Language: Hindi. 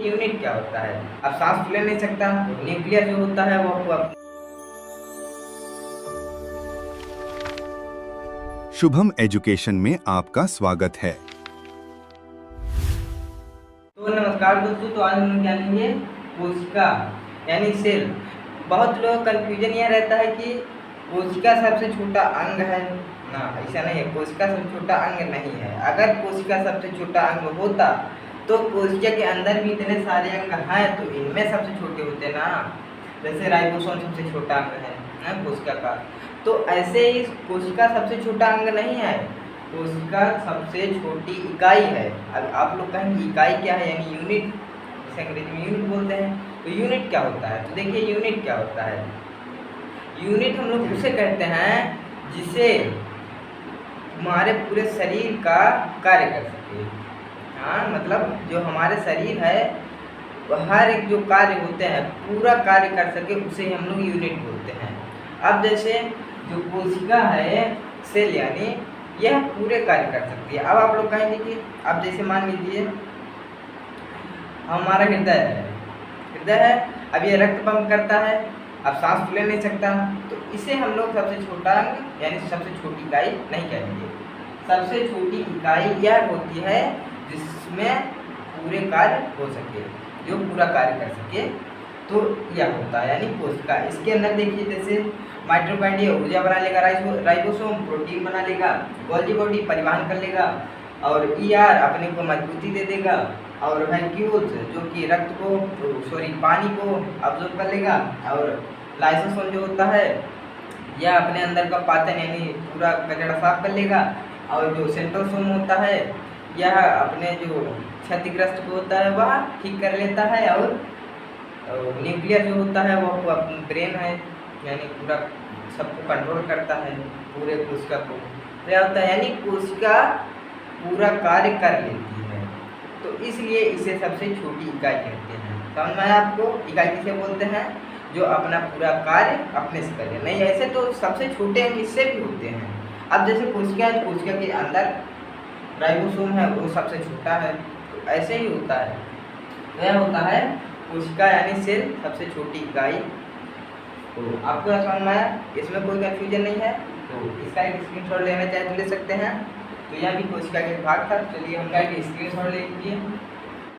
यूनिट क्या होता है? अब सांस तो ले नहीं सकता, न्यूक्लियस जो होता है वो आपको शुभम एजुकेशन में आपका स्वागत है। तो नमस्कार दोस्तों, तो आज हम लोग जानेंगे कोशिका यानी सेल। बहुत लोग कंफ्यूजन यह रहता है कि कोशिका सबसे छोटा अंग है ना, ऐसा नहीं है। कोशिका सबसे छोटा अंग नहीं है। अगर कोशिका सबसे छोटा अंग होता तो कोशिका के अंदर भी इतने सारे अंग हैं, तो इनमें सबसे छोटे होते ना। जैसे राइबोसोम सबसे छोटा अंग है ना कोशिका का, तो ऐसे ही कोशिका सबसे छोटा अंग नहीं है, कोशिका सबसे छोटी इकाई है। अब आप लोग कहेंगे इकाई क्या है, यानी यूनिट, जिसे अंग्रेजी में यूनिट बोलते हैं। तो यूनिट क्या होता है? तो देखिए यूनिट क्या होता है। यूनिट हम लोग उसे कहते हैं जिसे हमारे पूरे शरीर का कार्य कर सके। हाँ, मतलब जो हमारे शरीर है हर एक जो कार्य होते हैं पूरा कार्य कर सके, उसे हम लोग यूनिट बोलते हैं। अब जैसे जो कोशिका है सेल, यानी यह पूरे कार्य कर सकती है। अब आप लोग कहेंगे कि अब जैसे मान लीजिए हमारा हृदय है, अब ये रक्त पंप करता है, अब सांस तो ले नहीं सकता, तो इसे हम लोग सबसे छोटा अंग यानी सबसे छोटी इकाई नहीं कहेंगे। सबसे छोटी इकाई यह होती है जिसमें पूरे कार्य हो सके, जो पूरा कार्य कर सके, तो यह होता है यानी कोशिका। इसके अंदर देखिए जैसे माइटोकॉन्ड्रिया ऊर्जा बना लेगा, राइबोसोम प्रोटीन बना लेगा, गोल्गी बॉडी परिवहन कर लेगा, और ईआर अपने को मजबूती दे देगा, और वैक्यूल्स जो कि रक्त को पानी को अब्जॉर्ब कर लेगा, और लाइसोसोम जो होता है यह अपने अंदर का पाचन यानी पूरा कचरा साफ कर लेगा, और जो सेंट्रोसोम होता है यह अपने जो क्षतिग्रस्त को होता है वह ठीक कर लेता है, और न्यूक्लियस जो होता है वो ब्रेन है यानी पूरा सबको कंट्रोल करता है, पूरे कोशिका को। क्या होता है यानी कोशिका पूरा कार्य कर लेती है, तो इसलिए इसे सबसे छोटी इकाई कहते हैं। समझ में आया आपको? इकाई किसे बोलते हैं? जो अपना पूरा कार्य अपने से करे। नहीं, ऐसे तो सबसे छोटे अंग इससे भी होते हैं। अब जैसे कोशिका है, कोशिका के अंदर राइबोसोम है वो सबसे छोटा है, तो ऐसे ही होता है। यह होता है कोशिका यानी सेल सबसे छोटी इकाई। तो आपको समझ में आया? इसमें कोई कंफ्यूजन नहीं है। तो इसका एक स्क्रीनशॉट लेना चाहे तो ले सकते हैं। तो यह भी कोशिका का भाग था। चलिए हम स्क्रीनशॉट ले लीजिए।